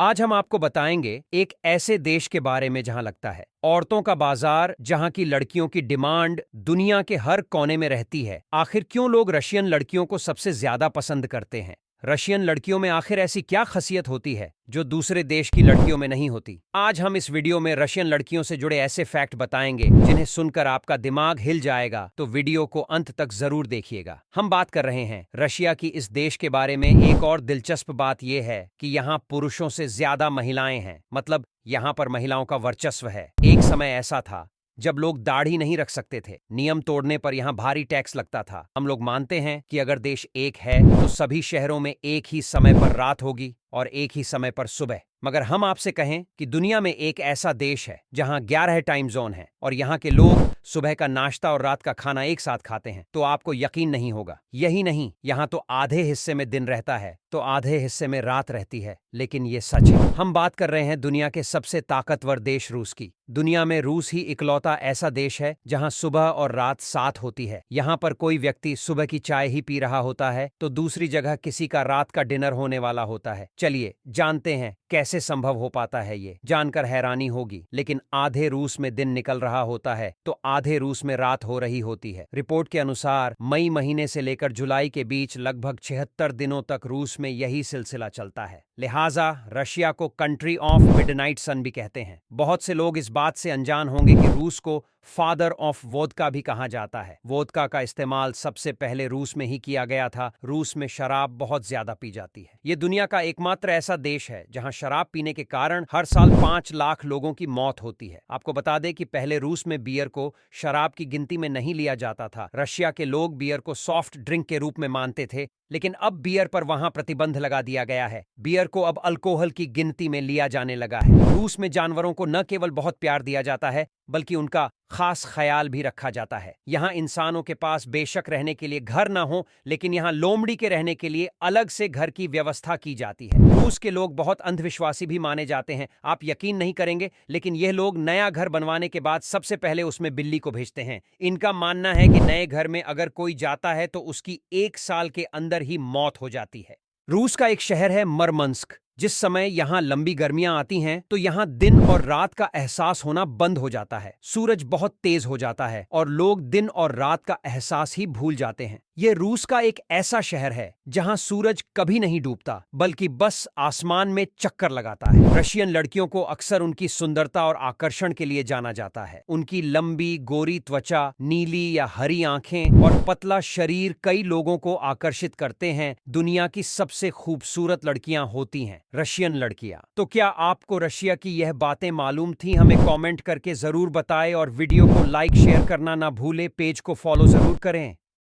आज हम आपको बताएंगे एक ऐसे देश के बारे में जहां लगता है औरतों का बाजार, जहां की लड़कियों की डिमांड दुनिया के हर कोने में रहती है। आखिर क्यों लोग रशियन लड़कियों को सबसे ज्यादा पसंद करते हैं? रशियन लड़कियों में आखिर ऐसी क्या खासियत होती है जो दूसरे देश की लड़कियों में नहीं होती? आज हम इस वीडियो में रशियन लड़कियों से जुड़े ऐसे फैक्ट बताएंगे जिन्हें सुनकर आपका दिमाग हिल जाएगा, तो वीडियो को अंत तक जरूर देखिएगा। हम बात कर रहे हैं रशिया की इस देश के बारे में। एक और दिलचस्प बात यह है कि यहाँ पुरुषों से ज्यादा महिलाएं हैं, मतलब यहाँ पर महिलाओं का वर्चस्व है। एक समय ऐसा था जब लोग दाढ़ी नहीं रख सकते थे। नियम तोड़ने पर यहाँ भारी टैक्स लगता था। हम लोग मानते हैं कि अगर देश एक है तो सभी शहरों में एक ही समय पर रात होगी और एक ही समय पर सुबह। मगर हम आपसे कहें कि दुनिया में एक ऐसा देश है जहां 11 टाइम जोन है और यहाँ के लोग सुबह का नाश्ता और रात का खाना एक साथ खाते हैं, तो आपको यकीन नहीं होगा। यही नहीं, यहाँ तो आधे हिस्से में दिन रहता है तो आधे हिस्से में रात रहती है, लेकिन ये सच है। हम बात कर रहे हैं दुनिया के सबसे ताकतवर देश रूस की। दुनिया में रूस ही इकलौता ऐसा देश है जहां सुबह और रात साथ होती है। यहाँ पर कोई व्यक्ति सुबह की चाय ही पी रहा होता है तो दूसरी जगह किसी का रात का डिनर होने वाला होता है। चलिए जानते हैं कैसे संभव हो पाता है। ये जानकर हैरानी होगी, लेकिन आधे रूस में दिन निकल रहा होता है तो आधे रूस में रात हो रही होती है। रिपोर्ट के अनुसार मई महीने से लेकर जुलाई के बीच लगभग 76 दिनों तक रूस में यही सिलसिला चलता है। लिहाजा रशिया को कंट्री ऑफ मिडनाइट सन भी कहते हैं। बहुत से लोग इस बात से अनजान होंगे कि रूस को फादर ऑफ वोदका भी कहा जाता है। वोदका का इस्तेमाल सबसे पहले रूस में ही किया गया था। रूस में शराब बहुत ज्यादा पी जाती है। ये दुनिया का एकमात्र ऐसा देश है जहां शराब पीने के कारण हर साल 5 लाख लोगों की मौत होती है। आपको बता दें कि पहले रूस में बियर को शराब की गिनती में नहीं लिया जाता था। रशिया के लोग बियर को सॉफ्ट ड्रिंक के रूप में मानते थे, लेकिन अब बियर पर वहां प्रतिबंध लगा दिया गया है। बियर को अब अल्कोहल की गिनती में लिया जाने लगा है। रूस में जानवरों को न केवल बहुत प्यार दिया जाता है बल्कि उनका खास ख्याल भी रखा जाता है। यहाँ इंसानों के पास बेशक रहने के लिए घर न हो, लेकिन यहाँ लोमड़ी के रहने के लिए अलग से घर की व्यवस्था की जाती है। रूस के लोग बहुत अंधविश्वासी भी माने जाते हैं। आप यकीन नहीं करेंगे, लेकिन यह लोग नया घर बनवाने के बाद सबसे पहले उसमें बिल्ली को भेजते हैं। इनका मानना है कि नए घर में अगर कोई जाता है तो उसकी 1 साल के अंदर ही मौत हो जाती है। रूस का एक शहर है मरमंस्क। जिस समय यहाँ लंबी गर्मियां आती हैं तो यहाँ दिन और रात का एहसास होना बंद हो जाता है। सूरज बहुत तेज हो जाता है और लोग दिन और रात का एहसास ही भूल जाते हैं। ये रूस का एक ऐसा शहर है जहाँ सूरज कभी नहीं डूबता, बल्कि बस आसमान में चक्कर लगाता है। रशियन लड़कियों को अक्सर उनकी सुंदरता और आकर्षण के लिए जाना जाता है। उनकी लंबी गोरी त्वचा, नीली या हरी आंखें और पतला शरीर कई लोगों को आकर्षित करते हैं। दुनिया की सबसे खूबसूरत लड़कियां होती हैं रशियन लड़कियां। तो क्या आपको रशिया की यह बातें मालूम थी? हमें कमेंट करके जरूर बताएं और वीडियो को लाइक शेयर करना ना भूलें। पेज को फॉलो जरूर करें।